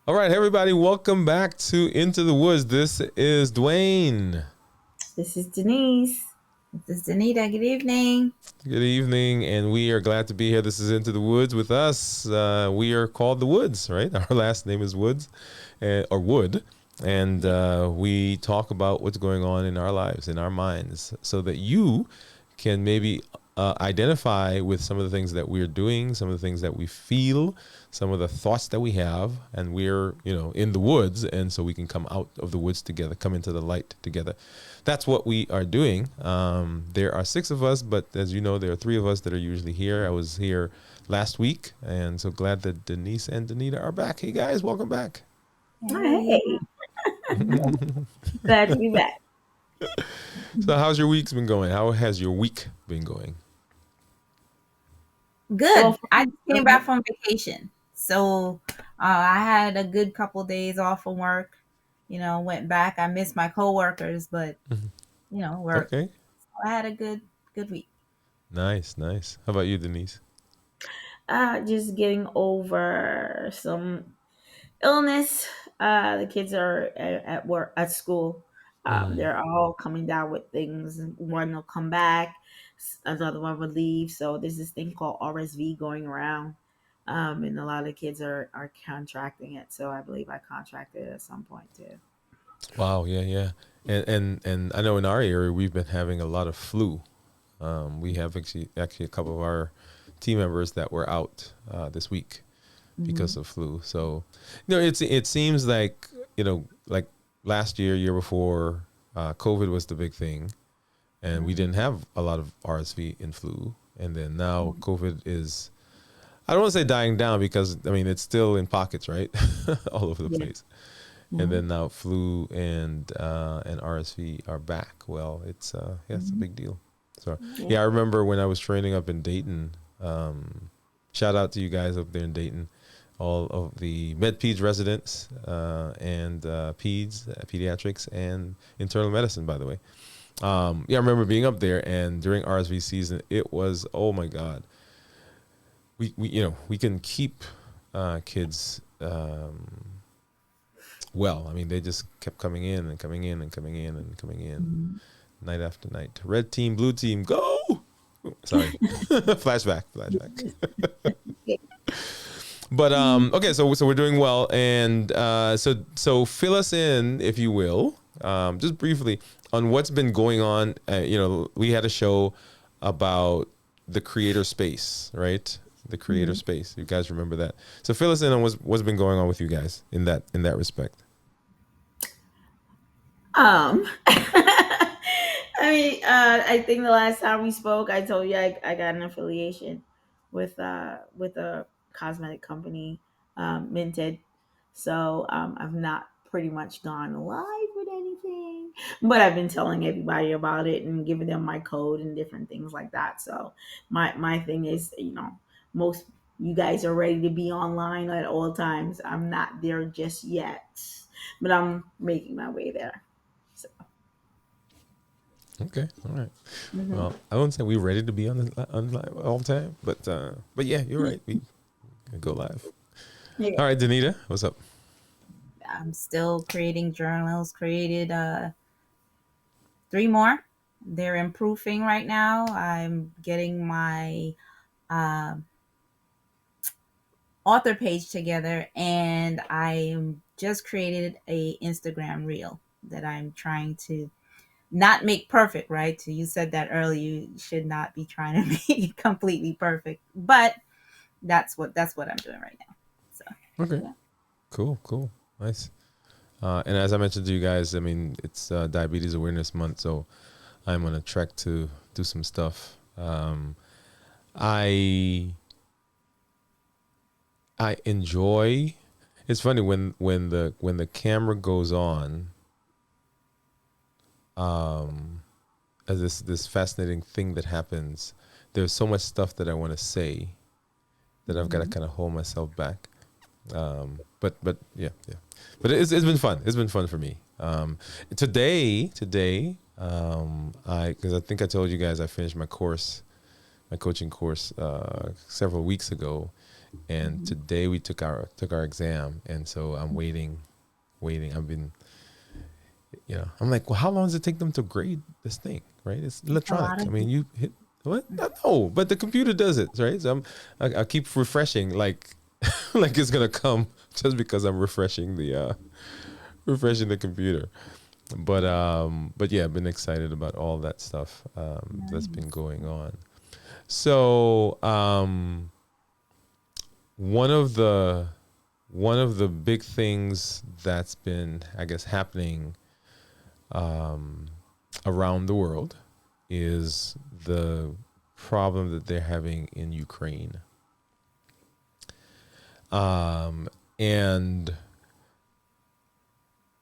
All right, everybody, welcome back to Into the Woods. This is Dwayne. This is Denise. This is Danita. Good evening. Good evening, and we are glad to be here. This is Into the Woods with us. We are called the Woods, right? Our last name is Woods, or Wood, and we talk about what's going on in our lives, in our minds, so that you can maybe identify with some of the things that we're doing, some of the things that we feel, some of the thoughts that we have, and we're in the woods, and so we can come out of the woods together, come into the light together. That's what we are doing. There are six of us, but as you know, there are three of us that are usually here. I was here last week, and so glad that Denise and Danita are back. Hey guys, welcome back. Hey, Hey, glad to be back. So how's your week's been going? How has your week been going? good. Well, I just came back from vacation, so I had a good couple days off from work. Went back. I missed my coworkers, but work. Okay. I had a good week. Nice, nice. How about you, Denise? just getting over some illness. The kids are at work at school. Mm. They're all coming down with things. One will come back, another one will leave. So there's this thing called RSV going around, and a lot of the kids are contracting it. So I believe I contracted it at some point too. Wow, yeah, yeah. And I know in our area we've been having a lot of flu. We have actually a couple of our team members that were out this week Mm-hmm. because of flu. So, it seems like like last year, year before, COVID was the big thing, and we didn't have a lot of RSV and flu, and then now COVID is. I don't want to say dying down because I mean it's still in pockets, right, all over the Yeah. place. And Mm-hmm. then now flu and RSV are back. Well, it's a Mm-hmm. big deal. So Yeah. yeah, I remember when I was training up in Dayton. Shout out to you guys up there in Dayton, all of the med peds residents and pediatrics and internal medicine. By the way, yeah, I remember being up there and during RSV season, it was oh my god. We can keep kids. Well, I mean, they just kept coming in and coming in and coming in and coming in Mm-hmm. night after night. Red team, blue team, go! Sorry, flashback. But okay, so we're doing well, and so fill us in, if you will, just briefly on what's been going on. We had a show about the creator space, right? The creator Mm-hmm. space. You guys remember that? So fill us in on what's been going on with you guys in that respect. I think the last time we spoke, I told you I got an affiliation with a cosmetic company, Minted. So I've not pretty much gone live with anything, but I've been telling everybody about it and giving them my code and different things like that. So my thing is, most you guys are ready to be online at all times. I'm not there just yet, but I'm making my way there. So. Okay, all right. Mhm. Well, I wouldn't say we're ready to be on live all the time, but yeah, you're right. We can go live. Yeah. All right, Danita, what's up? I'm still creating journals. Created three more. They're improving right now. I'm getting my um author page together, and I just created a Instagram reel that I'm trying to not make perfect, right? So you said that earlier. You should not be trying to make it completely perfect, but that's what I'm doing right now. So Okay, Yeah. cool, nice. And as I mentioned to you guys, I mean it's Diabetes Awareness Month, so I'm on a trek to do some stuff. I I enjoy. It's funny when the camera goes on. Um, as this fascinating thing that happens. There's so much stuff that I want to say that I've got to Mhm. kind of hold myself back. But yeah. But it's been fun. It's been fun for me. Today, I because I think I told you guys I finished my course, my coaching course, several weeks ago, And Mhm. today we took our exam, and so I'm waiting. I've been, I'm like, well, how long does it take them to grade this thing? Right? It's A lot electronic. I of mean, people. you hit what? No, but the computer does it, right? So I keep refreshing, like like it's gonna come just because I'm refreshing the computer. But yeah, I've been excited about all that stuff that's been Nice. going on. So one of the one of the big things that's been, I guess, happening um, around the world is the problem that they're having in Ukraine. And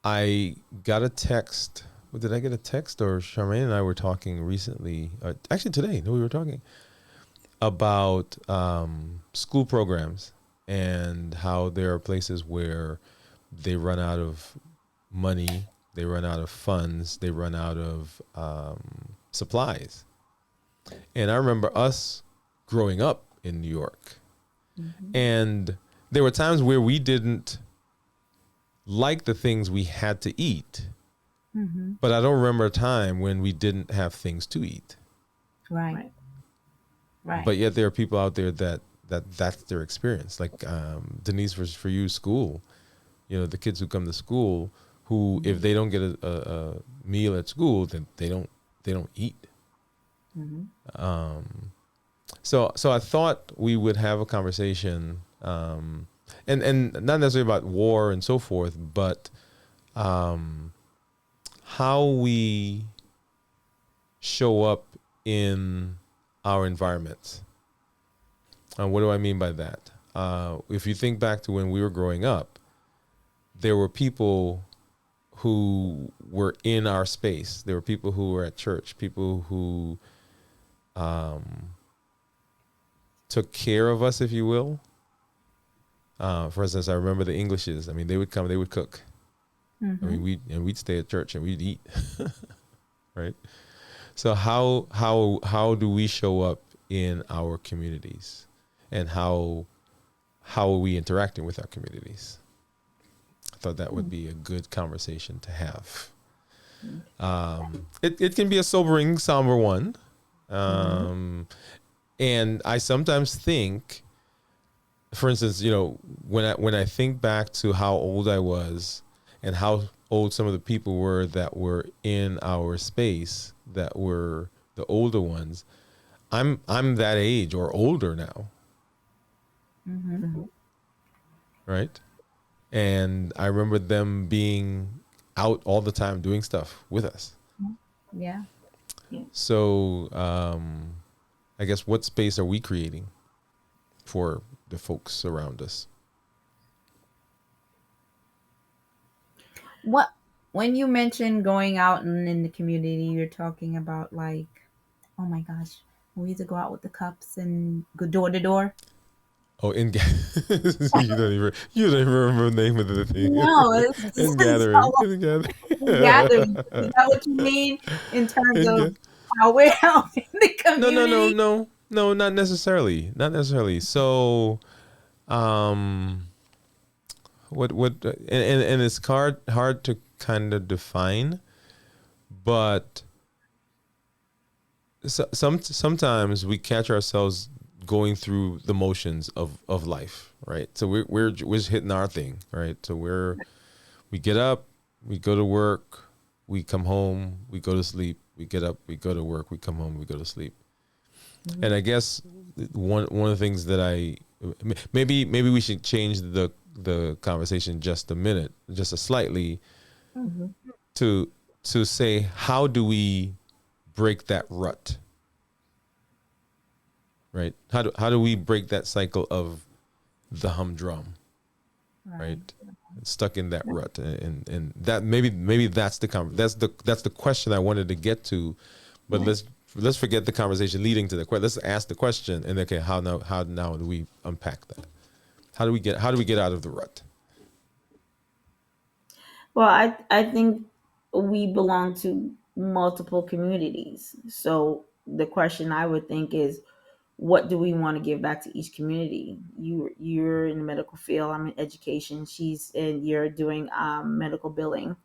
I got a text. Did I get a text, or Charmaine and I were talking recently? Actually, today, no, we were talking about school programs and how there are places where they run out of money, they run out of funds, they run out of supplies. And I remember us growing up in New York, Mhm. and there were times where we didn't like the things we had to eat, Mhm. but I don't remember a time when we didn't have things to eat. Right. Right. Right. But yet there are people out there that's their experience. Like Denise, for you, school. The kids who come to school who, if Mhm. they don't get a meal at school, then they don't eat. Mhm. So I thought we would have a conversation, and not necessarily about war and so forth, but um, how we show up in our environments. And what do I mean by that? If you think back to when we were growing up, there were people who were in our space. There were people who were at church, people who um, took care of us, if you will. For instance, I remember the Englishes. I mean, they would come, they would cook. I mean, Mhm. we'd stay at church and we'd eat, right? So how do we show up in our communities, and how are we interacting with our communities? I thought that would be a good conversation to have. It can be a sobering, somber one. Mhm. Um, and I sometimes think, for instance, when I think back to how old I was and how old some of the people were that were in our space, that were the older ones, I'm that age or older now, Mhm. right? And I remember them being out all the time doing stuff with us. Yeah. So I guess, what space are we creating for the folks around us? What when you mention going out and in the community, you're talking about like, oh my gosh, we used to go out with the cups and go door to door. Oh, you don't even remember the name of the thing. No, it's In so gathering, in gathering. gathering, Is that what you mean in terms in of ga- how we're helping the No, no, no, community? no, no, not necessarily, not necessarily. So, um, and it's hard to kind of define, but sometimes we catch ourselves going through the motions of life, right? So we're just hitting our thing, right? So we get up, we go to work, we come home, we go to sleep, we get up, we go to work, we come home, we go to sleep. And I guess one of the things that maybe we should change the conversation just a minute, just a slightly, Mhm. to say, how do we break that rut, right? How do we break that cycle of the humdrum, Right. right? Stuck in that rut, and that maybe that's the question I wanted to get to, but let's forget the conversation leading to the question. Let's ask the question, and okay, how now do we unpack that? How do we get out of the rut? Well, I think we belong to multiple communities. So the question I would think is, what do we want to give back to each community? You're in the medical field. I'm in education. You're doing medical billing.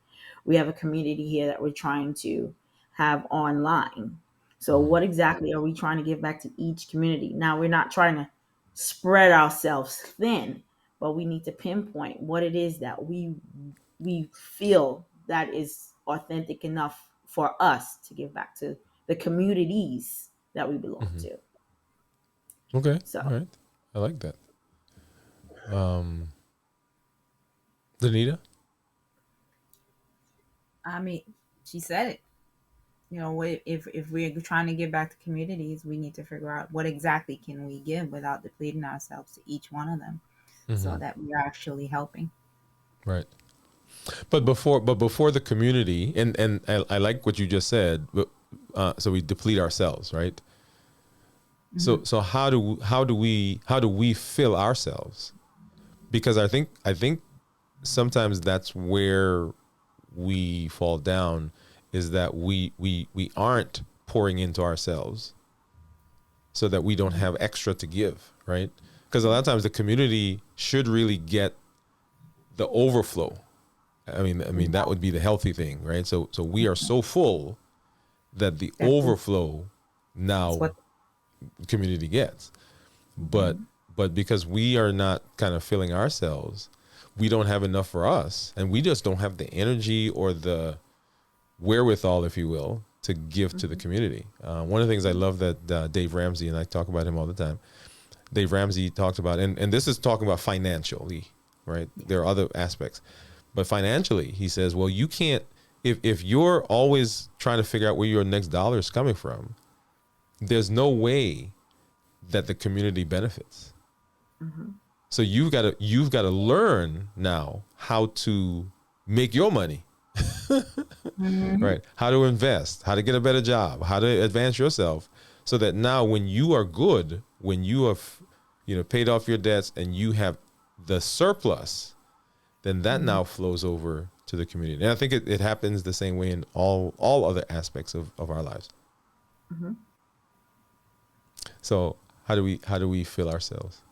We have a community here that we're trying to have online. So Mhm. what exactly are we trying to give back to each community? Now we're not trying to spread ourselves thin, but we need to pinpoint what it is that we feel that is authentic enough for us to give back to the communities that we belong Mhm. to. Okay. All So right. I like that. Um, Danita? I mean, she said it. If we're trying to give back to communities, we need to figure out what exactly can we give without depleting ourselves to each one of them, so Mm-hmm. that we're actually helping. Right. But before the community, and I like what you just said. But so we deplete ourselves, right? Hmm. So how do we fill ourselves? Because I think sometimes that's where we fall down, is that we aren't pouring into ourselves, so that we don't have extra to give, right? Because a lot of times the community should really get the overflow. I mean that would be the healthy thing, right? So we are so full that the That's overflow now what. community gets. But Mhm. but because we are not kind of filling ourselves, we don't have enough for us, and we just don't have the energy or the wherewithal, if you will, to give to the mhm, community. One of the things I love that Dave Ramsey, and I talk about him all the time. Dave Ramsey talked about, and this is talking about financially, right? There are other aspects, but financially, he says, well, you can't, if you're always trying to figure out where your next dollar is coming from, there's no way that the community benefits. mhm, So you've got to learn now how to make your money, Mhm. right? How to invest, how to get a better job, how to advance yourself, so that now when you are good, when you have, paid off your debts and you have the surplus, then that Mhm. now flows over to the community. And I think it happens the same way in all other aspects of our lives. mhm. So how do we feel ourselves?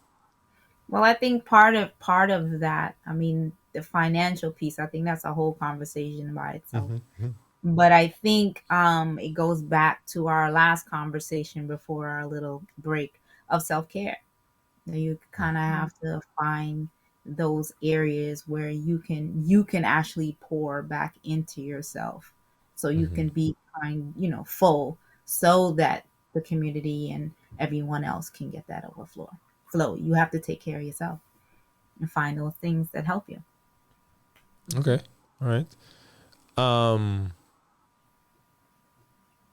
Well, I think part of that, I mean, the financial piece, I think that's a whole conversation by itself. Mm-hmm. But I think it goes back to our last conversation before our little break of self care. You kind of have to find those areas where you can actually pour back into yourself, so you Mm-hmm. can be full, so that the community and everyone else can get that overflow flow. You have to take care of yourself and find those things that help you. Okay. All right. Um,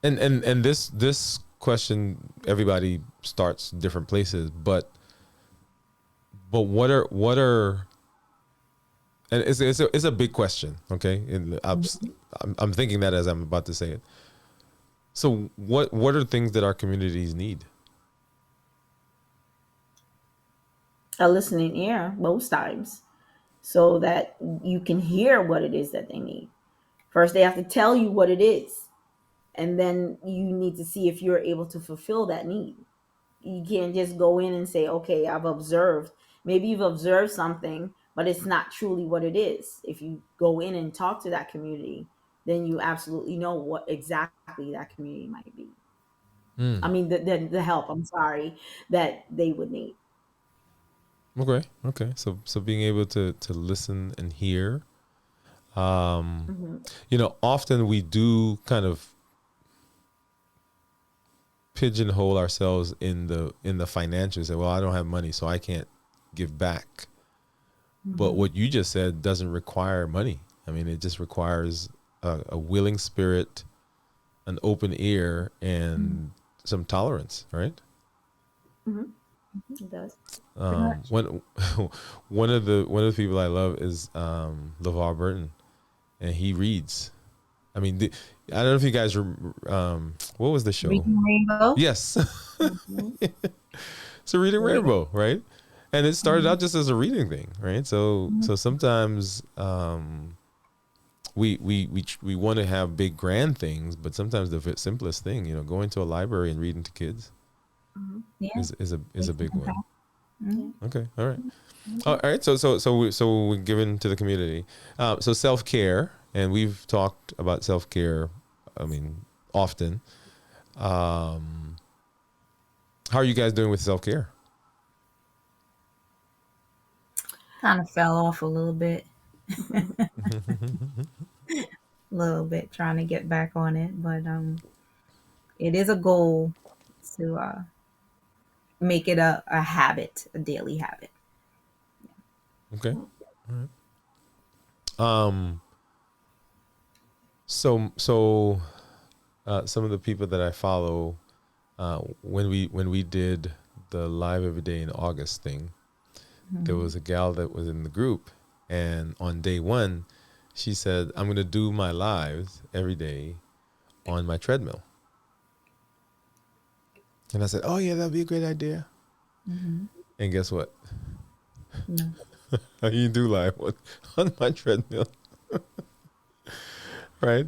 and this question, everybody starts different places, but what are and it's a big question, okay? And I'm thinking that as I'm about to say it. So what are things that our communities need? A listening ear most times, so that you can hear what it is that they need. First, they have to tell you what it is, and then you need to see if you're able to fulfill that need. You can't just go in and say, okay, I've observed. Maybe you've observed something, but it's not truly what it is. If you go in and talk to that community, then you absolutely know what exactly that community might be. I Mm. mean, the help, I'm sorry, that they would need. Okay. Okay. So being able to listen and hear. Um, Hmm. often we do kind of pigeonhole ourselves in the financials. Say, well, I don't have money, so I can't give back. But Hmm. what you just said doesn't require money. I mean, it just requires a willing spirit, an open ear, and some tolerance, right? Hmm. It does. Pretty much. One one of the people I love is LeVar Burton, and he reads. I mean, I don't know if you guys what was the show? Reading Rainbow. Yes, Hmm. it's a reading Right. rainbow, right? And it started Mhm. out just as a reading thing, right? So sometimes we want to have big grand things, but sometimes the simplest thing, going to a library and reading to kids, Yeah. is a big one. Mhm. Okay, all right. All right. So we're given to the community. So self care, and we've talked about self care. I mean, often. Um, how are you guys doing with self care? Kind of fell off a little bit. Trying to get back on it, but it is a goal to make it a habit, a daily habit. Okay. Um. So some of the people that I follow, when we did the live every day in August thing, there was a gal that was in the group, and on day one, she said, "I'm gonna do my lives every day on my treadmill." And I said, "Oh yeah, that'd be a great idea." Mm-hmm. And guess what? No. You do live on my treadmill, right?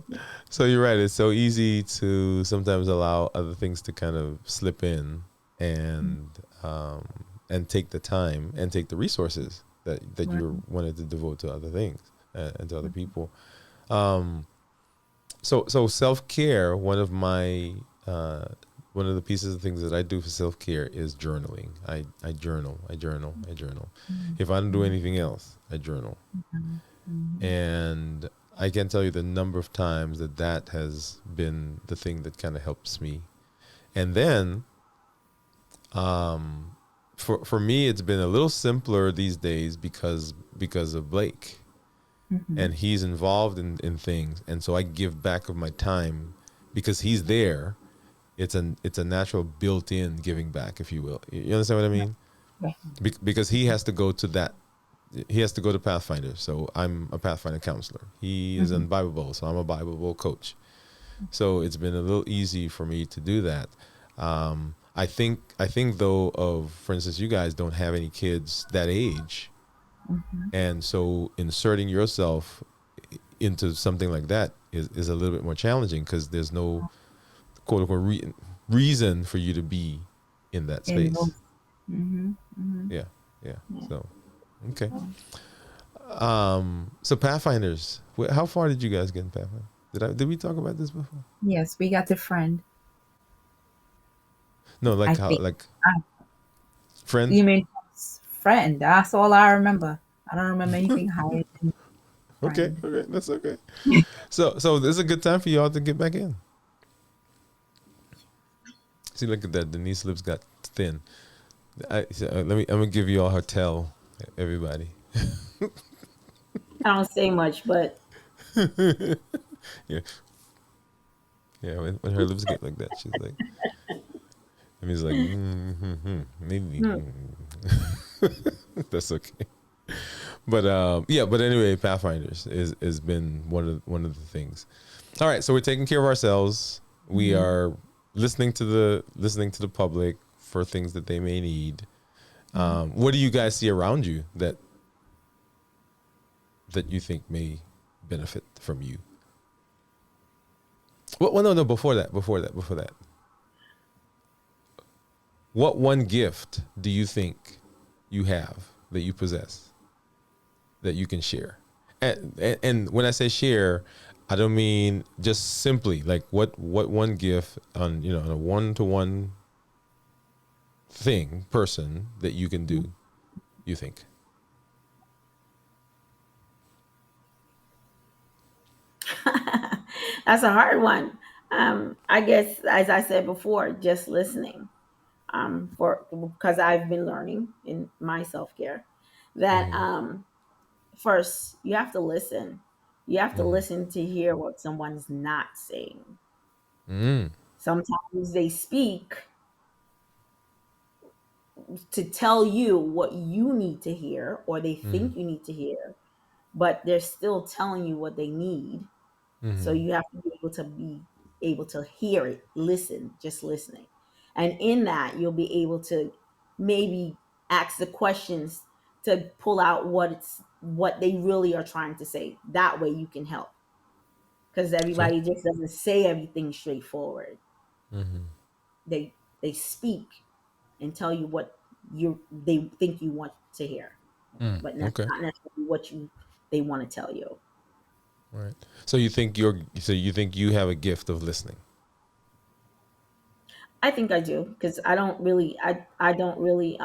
So you're right. It's so easy to sometimes allow other things to kind of slip in, and um, and take the time and take the resources that Right. you wanted to devote to other things, and to other people. Um, so self care. Uh, one of the pieces of things that I do for self care is journaling. I journal. I journal. I journal. If I don't do anything else, I journal. Mm-hmm. And I can tell you the number of times that has been the thing that kind of helps me. And then, um, for me, it's been a little simpler these days because of Blake, Mm-hmm. and he's involved in things, and so I give back of my time because he's there. It's a natural built-in giving back, if you will. You understand what I mean? Yeah. Because he has to go to that. He has to go to Pathfinder. So I'm a Pathfinder counselor. He is Mm-hmm. in Bible Bowl, so I'm a Bible Bowl coach. So it's been a little easy for me to do that. I think though, of for instance, you guys don't have any kids that age, Mm-hmm. and so inserting yourself into something like that is a little bit more challenging because there's no quote unquote reason for you to be in that And space. those. Mm-hmm. Mm-hmm. Yeah, yeah. Yeah. So okay. So Pathfinders, how far did you guys get in Pathfinder? Did we talk about this before? Yes, we got the friend. No, I like how think. like I, friend. you mean friend? That's all I remember. I don't remember anything higher than Okay, friend. okay, that's okay. So this is a good time for y'all to get back in. See, look at that. Denise lips got thin. I'm gonna give you all her tell, everybody. I don't say much, but Yeah, yeah. When her lips get like that, she's like, and he's like, maybe. hmm. That's okay. But yeah. But anyway, Pathfinders is been one of the things. All right, so we're taking care of ourselves. We Mm-hmm. are listening to the public for things that they may need. What do you guys see around you that you think may benefit from you? Well, no. Before that. What one gift do you think you have that you possess that you can share? And when I say share, I don't mean just simply like what one gift on a one-to-one person that you can do, you think? That's a hard one. I guess, as I said before, just listening. For because I've been learning in my self care that Mm-hmm. first you have to listen. You have to Mm-hmm. listen to hear what someone's not saying. Mm-hmm. Sometimes they speak to tell you what you need to hear or they Mm-hmm. think you need to hear, but they're still telling you what they need. So Mm-hmm. you have to be able to hear it, listen, just listening. And in that, you'll be able to maybe ask the questions to pull out what they really are trying to say. That way you can help. Because Okay. everybody just doesn't say everything straightforward. Mm-hmm. They speak. and tell you what they think you want to hear, but not Okay. necessarily what they want to tell you. All right. So you think you have a gift of listening. I think I do because I don't really I don't really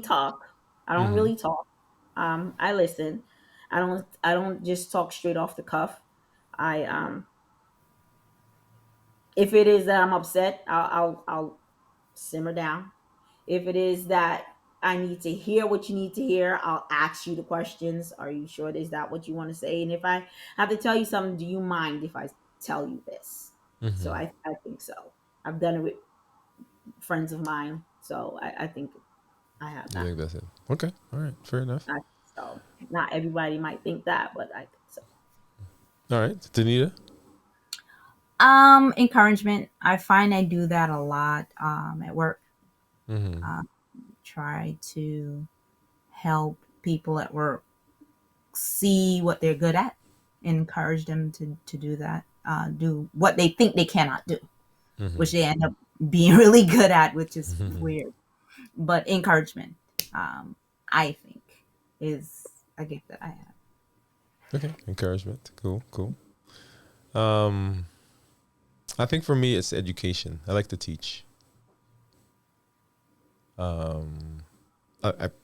talk. I don't Mm-hmm. really talk. I listen. I don't just talk straight off the cuff. I If it is that I'm upset, I'll simmer down. If it is that I need to hear what you need to hear, I'll ask you the questions. Are you sure is that what you want to say? And if I have to tell you something, do you mind if I tell you this? So Mm-hmm. I think so. I've done it with friends of mine. So I think I have You that. think that's it? Okay. All right. Fair enough. So not everybody might think that, but I think so. All right. Danita. Encouragement. I find I do that a lot at work. Mm-hmm. Uh, try to help people at work see what they're good at, encourage them to do that, do what they think they cannot do, which they end up being really good at, which is Mm-hmm. weird. But encouragement, um, I think, is a gift that I have. Okay. Encouragement. Cool. Cool. Um, I think for me, it's education. I like to teach. Um,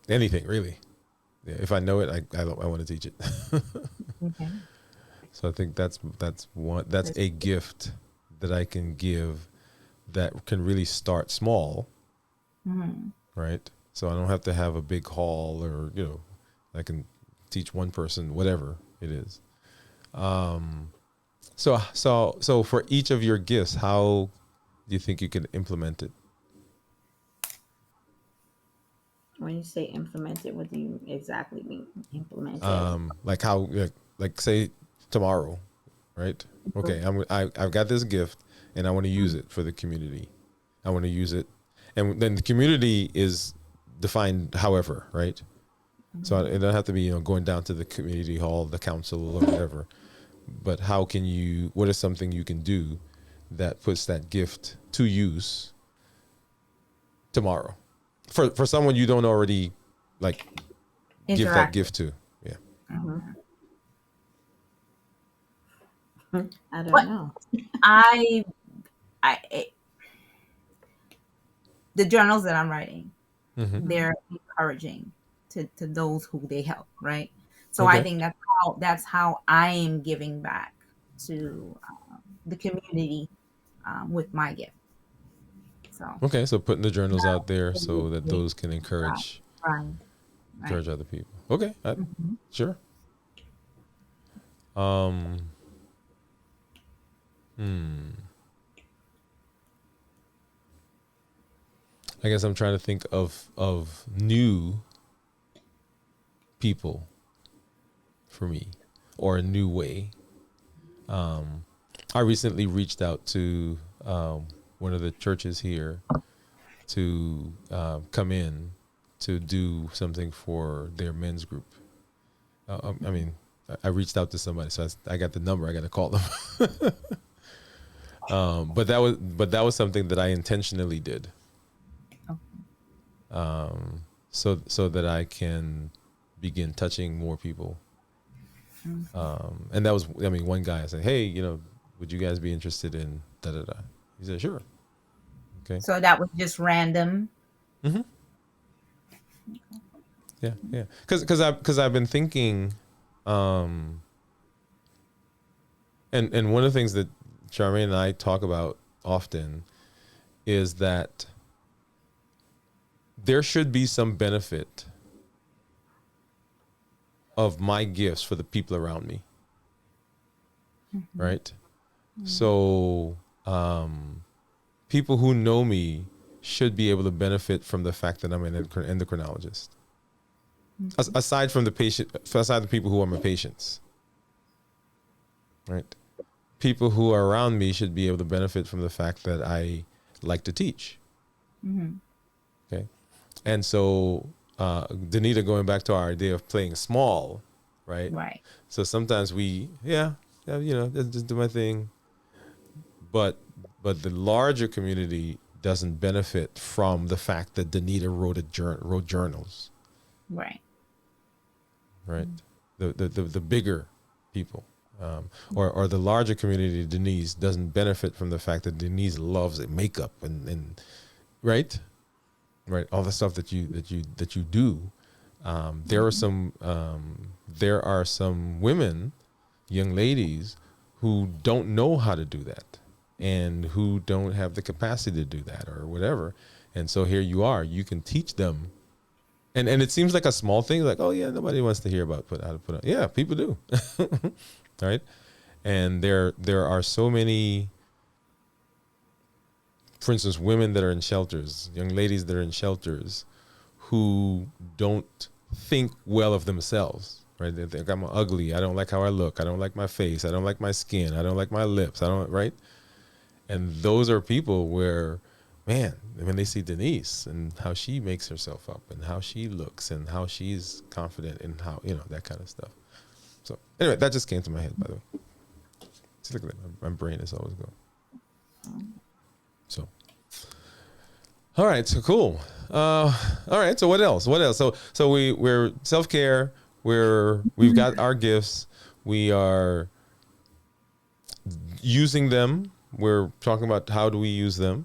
anything really. Yeah, if I know it, I want to teach it. Okay. So I think that's a gift that I can give that can really start small, Mhm. right? So I don't have to have a big hall or I can teach one person whatever it is. Um, so for each of your gifts, how do you think you can implement it? When you say implement it, what do you exactly mean? Implement it. Like how like say tomorrow, right? Okay, I've got this gift and I want to use it for the community. I want to use it, and then the community is defined however, right? So it doesn't have to be going down to the community hall, the council, or whatever. But how can you? What is something you can do that puts that gift to use tomorrow for someone you don't already like give that Interactive. gift to? Yeah. Mhm. I don't What know. I, I, the journals that I'm writing, Mm-hmm. they're encouraging to those who they help, right? So I Okay. think that's how I am giving back to the community with my gift. So Okay. So putting the journals out there right, so that those can right, right. encourage other people. Okay. Mhm. Sure. Um. Hmm. I guess I'm trying to think of new people for me, or a new way. Um, I recently reached out to one of the churches here to come in to do something for their men's group. I mean, I reached out to somebody, so I got the number. I got to call them. But that was something that I intentionally did, Okay. so that I can begin touching more people. And that was, I mean, one guy I said, hey, would you guys be interested in da da da? He said, sure. Okay. So that was just random. Mm-hmm. Yeah, yeah. Because I've been thinking, um, and one of the things that Charmaine and I talk about often is that there should be some benefit of my gifts for the people around me, Mhm. right? So, people who know me should be able to benefit from the fact that I'm an endocrinologist. Aside from aside the people who are my patients, right? People who are around me should be able to benefit from the fact that I like to teach. Mhm. Okay. And so, Danita, going back to our idea of playing small, right? Right. So sometimes just do my thing. But the larger community doesn't benefit from the fact that Danita wrote journals, Right. right? The bigger people, or the larger community, Denise doesn't benefit from the fact that Denise loves makeup and right, right, all the stuff that you do. There are some women, young ladies, who don't know how to do that and who don't have the capacity to do that or whatever. And so here you are, you can teach them. And it seems like a small thing, like, oh yeah, nobody wants to hear about how to put on. Yeah, people do. Right? And there are so many, for instance, women that are in shelters, young ladies that are in shelters who don't think well of themselves, right? They think I'm ugly. I don't like how I look. I don't like my face. I don't like my skin. I don't like my lips. I don't, right? And those are people where, man, when they see Denise and how she makes herself up and how she looks and how she's confident and how, that kind of stuff. So anyway, that just came to my head, by the way. See, look at that. My brain is always going. So, all right. So cool. All right. So what else? So we're self-care. We've got our gifts. We are using them. We're talking about how do we use them.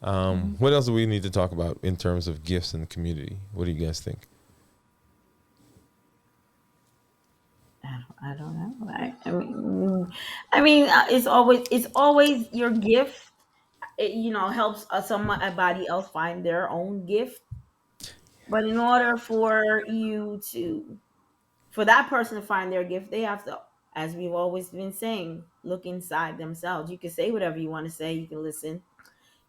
What else do we need to talk about in terms of gifts in the community? What do you guys think? I don't know. It's always your gift. It helps somebody else find their own gift. But in order for that person to find their gift, they have to, as we've always been saying, look inside themselves. You can say whatever you want to say. You can listen.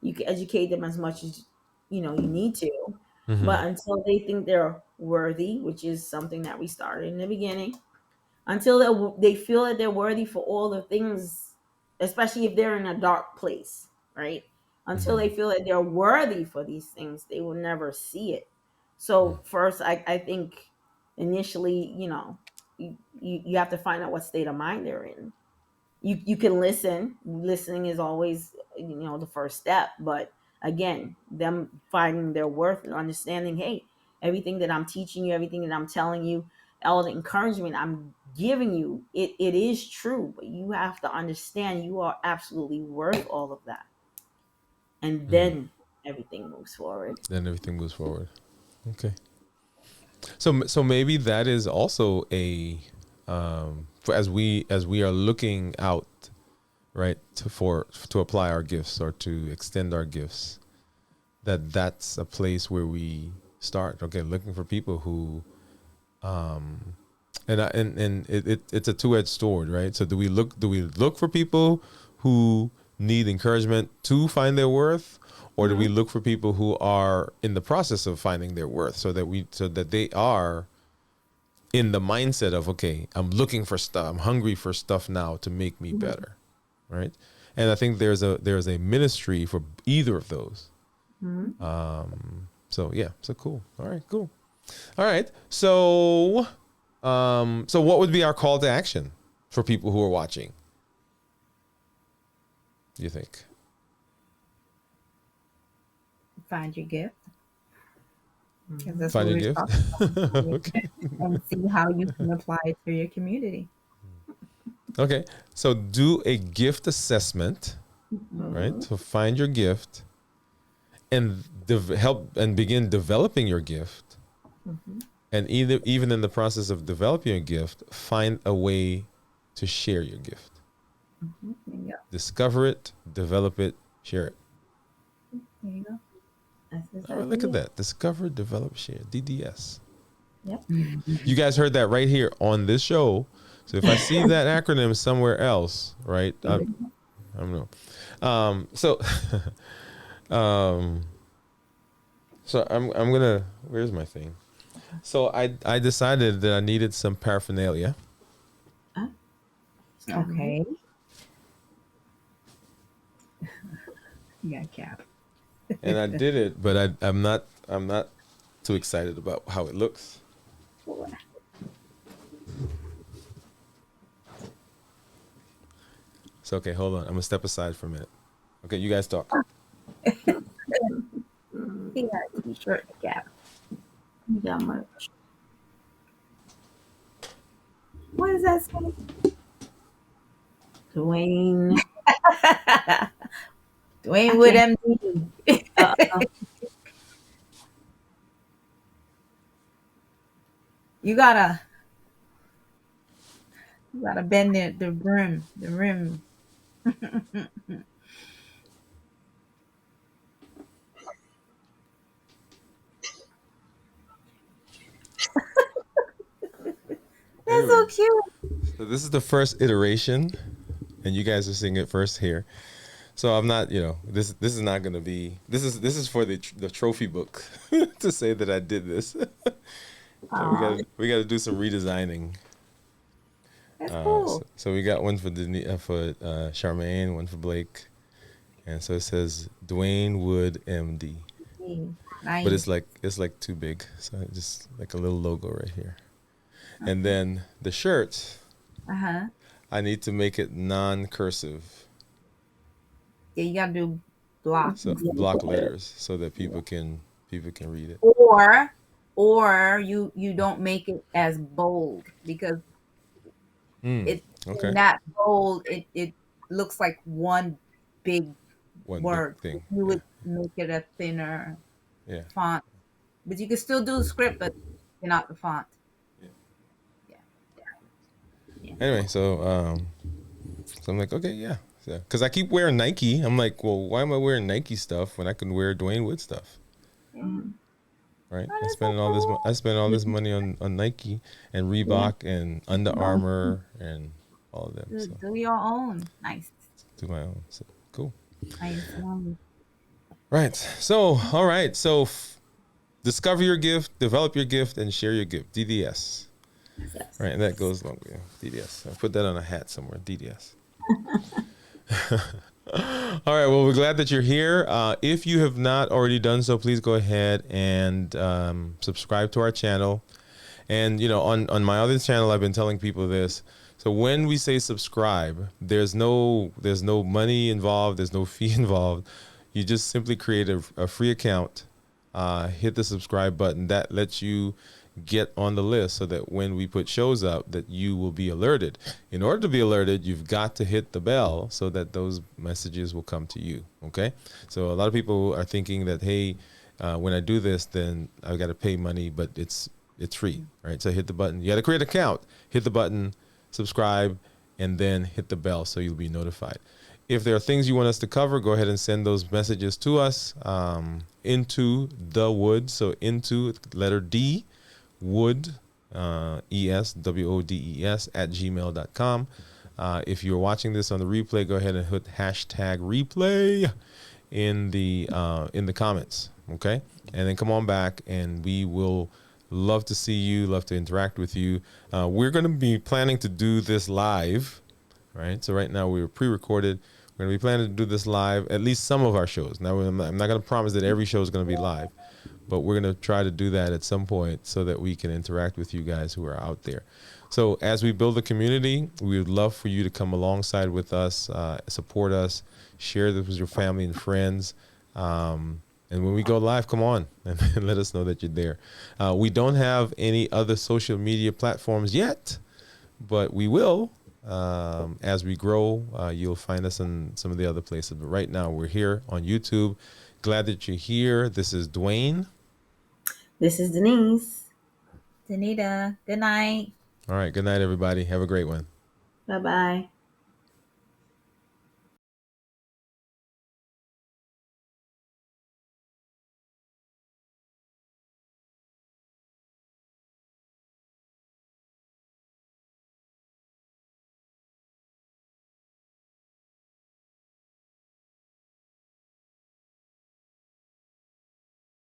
You can educate them as much as you need to. Mm-hmm. But until they think they're worthy, which is something that we started in the beginning, until they feel that they're worthy for all the things, especially if they're in a dark place, right? Until they feel that they're worthy for these things, they will never see it. So first, I think initially, you have to find out what state of mind they're in. You can listen. Listening is always the first step, but again, them finding their worth and understanding, hey, everything that I'm teaching you, everything that I'm telling you, all the encouragement I'm giving you, it is true, but you have to understand you are absolutely worth all of that, and then everything moves forward. Then everything moves forward. Okay. So maybe that is also as we are looking out, right, to apply our gifts or to extend our gifts, that's a place where we start. Okay, looking for people who, it's a two-edged sword, right? So do we look for people who need encouragement to find their worth, or do we look for people who are in the process of finding their worth, so that they are in the mindset of, okay, I'm looking for stuff, I'm hungry for stuff now to make me better, right? And I think there's a ministry for either of those. So yeah, so cool. All right, cool. All right, so what would be our call to action for people who are watching, do you think? Find your gift. 'Cause that's Find what your we're gift. talking about. Okay. And see how you can apply it to your community. Okay, so do a gift assessment, right? So find your gift and help and begin developing your gift. And even in the process of developing a gift, find a way to share your gift. Yeah. Discover it, develop it, share it. There you go. Oh, look at that. Discover, develop, share. DDS. Yep. You guys heard that right here on this show. So if I see that acronym somewhere else, right? I don't know. So I'm gonna. Where's my thing? So I decided that I needed some paraphernalia. Okay. You got a cap. And I did it, but I'm not too excited about how it looks. So okay, hold on. I'm gonna step aside for a minute. Okay, you guys talk. T-shirt, cap. We got merch. What does that say? Dwayne. Dwayne I Wood can't. MD. Uh, You gotta bend the rim, the rim. That's so Anyway, cute. so this is the first iteration, and you guys are seeing it first here. So I'm not, this is not going to be. This is for the trophy book to say that I did this. So we got to do some redesigning. That's So, cool. so we got one for Charmaine, one for Blake, and so it says Dwayne Wood MD, but Nice. it's like too big, so just like a little logo right here. And then the shirt, Uh-huh. I need to make it non-cursive, Yeah, you gotta do block. so block letters, so that people can read it. Or you don't make it as bold because Hmm. it in Okay. that bold it looks like one big One big word. thing. You Yeah. would make it a thinner Yeah. font, but you can still do the script, but you're not the font. Yeah. Yeah, yeah. Anyway, so I'm like, okay, yeah. Because I keep wearing Nike. I'm like, well, why am I wearing Nike stuff when I can wear Dwayne Wood stuff? Yeah. Right? Oh, that's so I cool. spend all this money on Nike and yeah. Reebok and Under Armour and all of them. So Do your own. Nice. do my own. So cool. Nice. Right. So all right. So discover your gift, develop your gift, and share your gift. DDS. Yes. Right, and that goes along with DDS. I'll put that on a hat somewhere. DDS. All right. Well, we're glad that you're here. If you have not already done so, please go ahead and subscribe to our channel. And on my other channel, I've been telling people this. So when we say subscribe, there's no money involved. There's no fee involved. You just simply create a free account, hit the subscribe button. That lets you get on the list so that when we put shows up that you will be alerted. In order to be alerted, you've got to hit the bell so that those messages will come to you. Okay. So a lot of people are thinking that, hey, when I do this, then I've got to pay money, but it's free, right? So hit the button. You got to create an account, hit the button, subscribe, and then hit the bell so you'll be notified. If there are things you want us to cover, go ahead and send those messages to us into the Woods. So into letter D, Wood, ESWODES @gmail.com. If you're watching this on the replay, go ahead and hit hashtag replay in the comments. Okay. And then come on back and we will love to see you, love to interact with you. We're going to be planning to do this live, right? So right now we're pre-recorded. We're going to be planning to do this live, at least some of our shows. Now, I'm not going to promise that every show is going to be live, but we're going to try to do that at some point so that we can interact with you guys who are out there. So as we build a community, we would love for you to come alongside with us, support us, share this with your family and friends. And when we go live, come on and let us know that you're there. We don't have any other social media platforms yet, but we will. As we grow, you'll find us in some of the other places. But right now, we're here on YouTube. Glad that you're here. This is Dwayne. This is Denise. Danita, good night. All right. Good night, everybody. Have a great one. Bye bye.